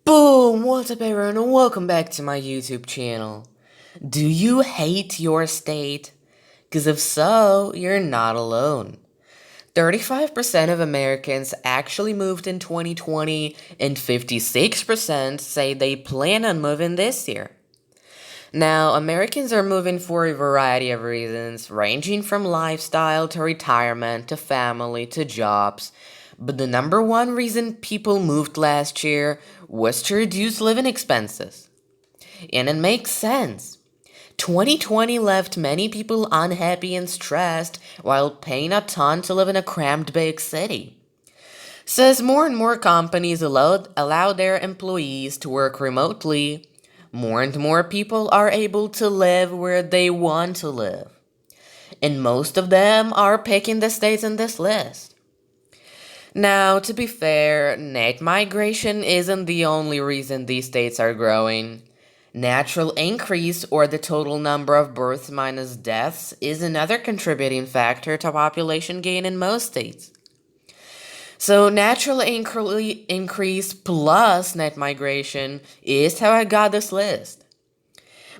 Boom! What's up everyone and welcome back to my YouTube channel. Do you hate your state? Because if so, you're not alone. 35% of Americans actually moved in 2020 and 56% say they plan on moving this year. Now, Americans are moving for a variety of reasons, ranging from lifestyle to retirement to family to jobs. But the number one reason people moved last year was to reduce living expenses. And it makes sense. 2020 left many people unhappy and stressed while paying a ton to live in a cramped big city. So as more and more companies allow their employees to work remotely, more and more people are able to live where they want to live. And most of them are picking the states in this list. Now, to be fair, net migration isn't the only reason these states are growing. Natural increase, or the total number of births minus deaths, is another contributing factor to population gain in most states. So, natural increase plus net migration is how I got this list.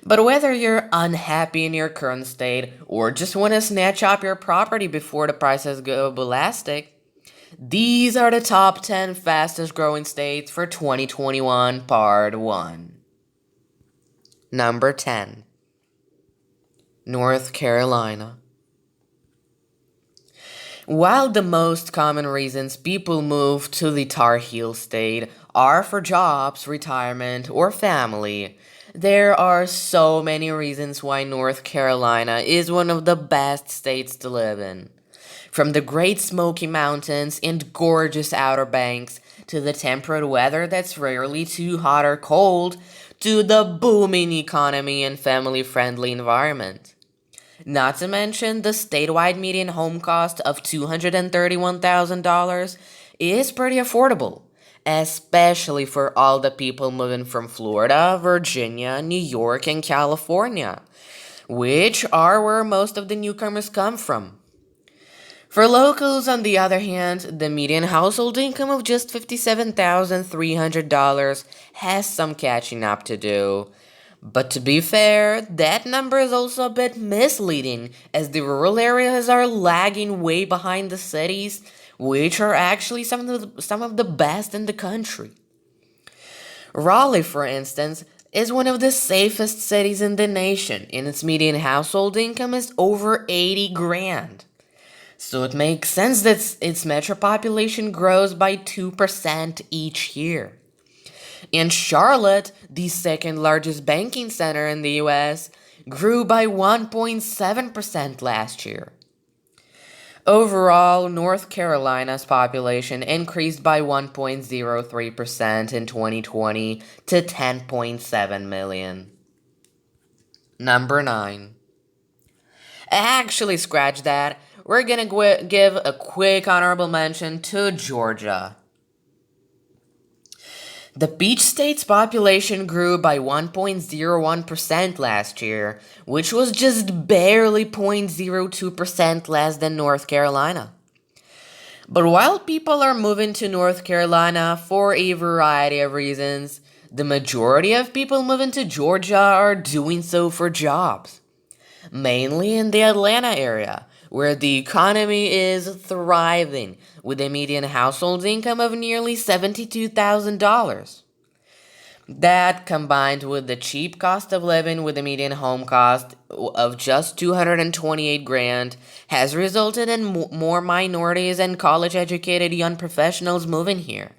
But whether you're unhappy in your current state or just want to snatch up your property before the prices go ballistic, these are the top 10 fastest growing states for 2021 Part 1. Number 10. North Carolina. While the most common reasons people move to the Tar Heel state are for jobs, retirement, or family, there are so many reasons why North Carolina is one of the best states to live in. From the Great Smoky Mountains and gorgeous Outer Banks, to the temperate weather that's rarely too hot or cold, to the booming economy and family-friendly environment. Not to mention, the statewide median home cost of $231,000 is pretty affordable, especially for all the people moving from Florida, Virginia, New York, and California, which are where most of the newcomers come from. For locals, on the other hand, the median household income of just $57,300 has some catching up to do. But to be fair, that number is also a bit misleading, as the rural areas are lagging way behind the cities, which are actually some of the best in the country. Raleigh, for instance, is one of the safest cities in the nation, and its median household income is over 80 grand. So it makes sense that its metro population grows by 2% each year. And Charlotte, the second largest banking center in the US, grew by 1.7% last year. Overall, North Carolina's population increased by 1.03% in 2020 to 10.7 million. Number 9. Actually, scratch that. We're gonna give a quick honorable mention to Georgia. The Peach State's population grew by 1.01% last year, which was just barely 0.02% less than North Carolina. But while people are moving to North Carolina for a variety of reasons, the majority of people moving to Georgia are doing so for jobs. Mainly in the Atlanta area, where the economy is thriving, with a median household income of nearly $72,000. That, combined with the cheap cost of living with a median home cost of just 228 grand, has resulted in more minorities and college-educated young professionals moving here.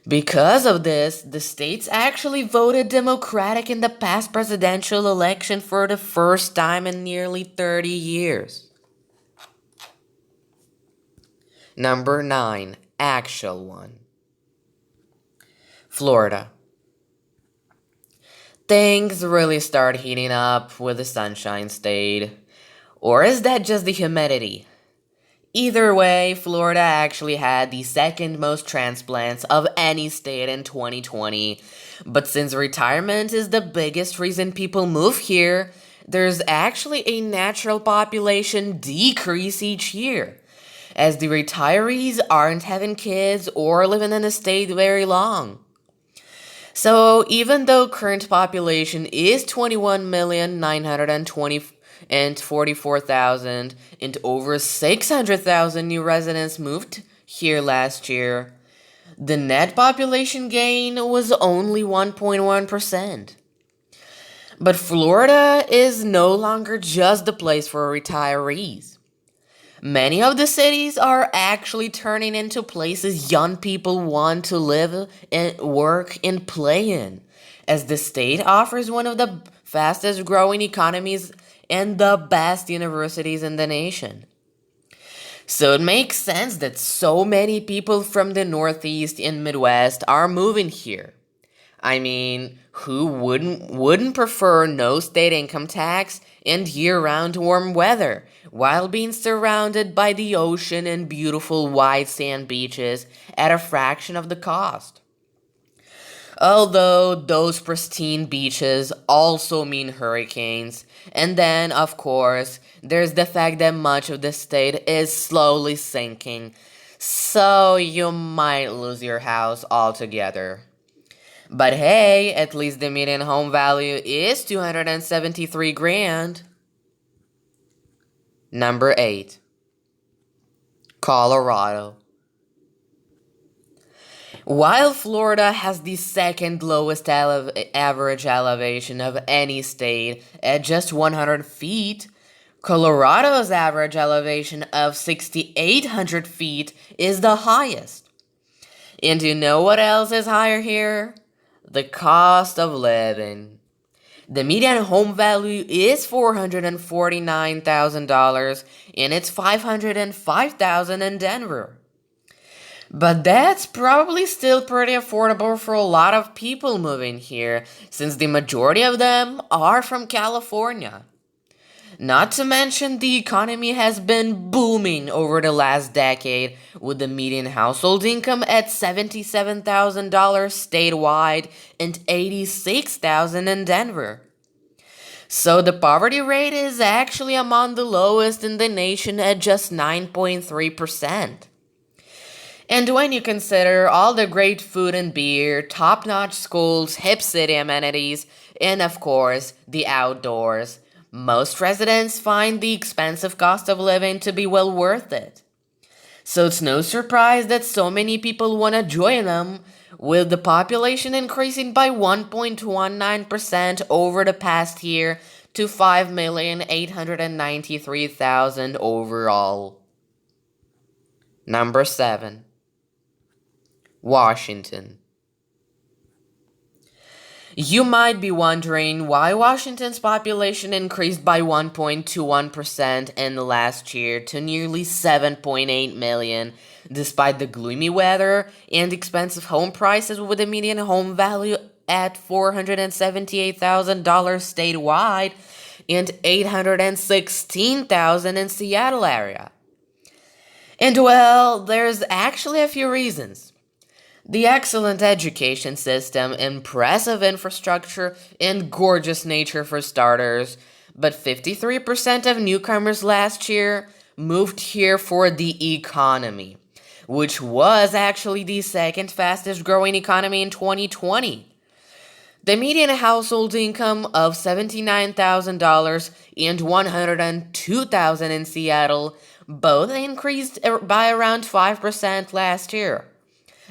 Because of this, the states actually voted Democratic in the past presidential election for the first time in nearly 30 years. Number 9. Actual one. Florida. Things really start heating up with the Sunshine State. Or is that just the humidity? Either way, Florida actually had the second most transplants of any state in 2020. But since retirement is the biggest reason people move here, there's actually a natural population decrease each year, as the retirees aren't having kids or living in the state very long. So even though current population is 21,944,000 and over 600,000 new residents moved here last year, the net population gain was only 1.1%. But Florida is no longer just the place for retirees. Many of the cities are actually turning into places young people want to live and work and play in, as the state offers one of the fastest growing economies and the best universities in the nation. So it makes sense that so many people from the Northeast and Midwest are moving here. I mean, who wouldn't prefer no state income tax and year-round warm weather while being surrounded by the ocean and beautiful white sand beaches at a fraction of the cost? Although those pristine beaches also mean hurricanes, and then, of course, there's the fact that much of the state is slowly sinking, so you might lose your house altogether. But hey, at least the median home value is 273 grand. Number 8. Colorado. While Florida has the second lowest average elevation of any state at just 100 feet, Colorado's average elevation of 6,800 feet is the highest. And you know what else is higher here? The cost of living. The median home value is $449,000 and it's $505,000 in Denver. But that's probably still pretty affordable for a lot of people moving here, since the majority of them are from California. Not to mention the economy has been booming over the last decade, with the median household income at $77,000 statewide and $86,000 in Denver. So the poverty rate is actually among the lowest in the nation at just 9.3%. And when you consider all the great food and beer, top-notch schools, hip city amenities, and of course, the outdoors, most residents find the expensive cost of living to be well worth it. So it's no surprise that so many people want to join them, with the population increasing by 1.19% over the past year to 5,893,000 overall. Number 7. Washington. You might be wondering why Washington's population increased by 1.21% in the last year to nearly 7.8 million, despite the gloomy weather and expensive home prices, with a median home value at $478,000 statewide and $816,000 in Seattle area. And well, there's actually a few reasons. The excellent education system, impressive infrastructure, and gorgeous nature for starters, but 53% of newcomers last year moved here for the economy, which was actually the second fastest growing economy in 2020. The median household income of $79,000 and $102,000 in Seattle both increased by around 5% last year.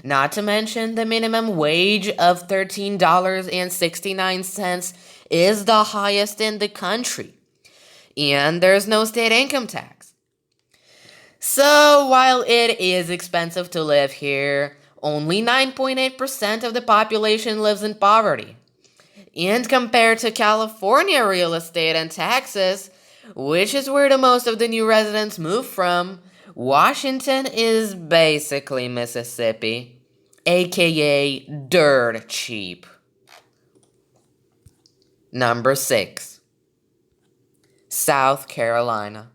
Not to mention the minimum wage of $13.69 is the highest in the country. And there's no state income tax. So while it is expensive to live here, only 9.8% of the population lives in poverty. And compared to California real estate and taxes, which is where the most of the new residents move from, Washington is basically Mississippi, aka dirt cheap. Number 6. South Carolina.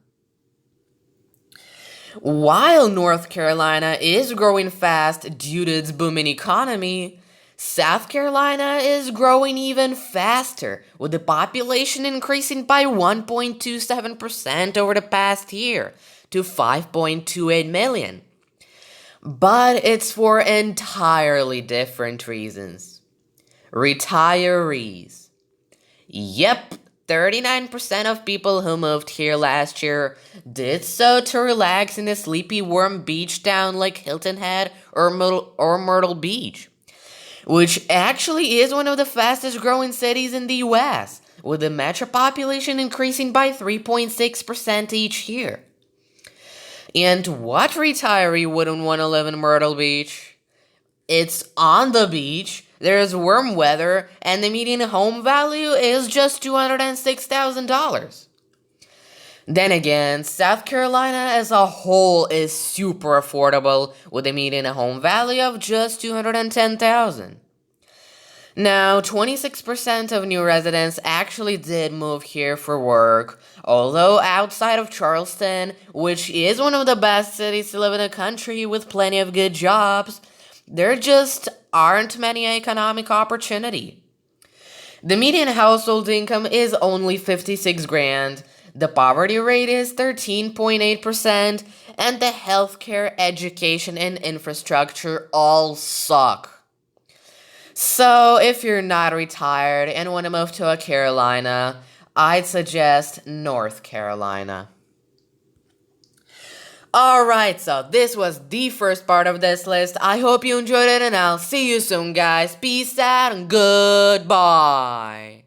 While North Carolina is growing fast due to its booming economy, South Carolina is growing even faster, with the population increasing by 1.27% over the past year to 5.28 million. But it's for entirely different reasons. Retirees. Yep, 39% of people who moved here last year did so to relax in a sleepy warm beach town like Hilton Head or Myrtle Beach, which actually is one of the fastest growing cities in the US, with the metro population increasing by 3.6% each year. And what retiree wouldn't want to live in Myrtle Beach? It's on the beach, there's warm weather, and the median home value is just $206,000. Then again, South Carolina as a whole is super affordable with a median home value of just $210,000. Now, 26% of new residents actually did move here for work, although outside of Charleston, which is one of the best cities to live in the country with plenty of good jobs, there just aren't many economic opportunity. The median household income is only 56 grand, the poverty rate is 13.8%, and the healthcare, education, and infrastructure all suck. So, if you're not retired and want to move to a Carolina, I'd suggest North Carolina. Alright, so this was the first part of this list. I hope you enjoyed it, and I'll see you soon, guys. Peace out and goodbye.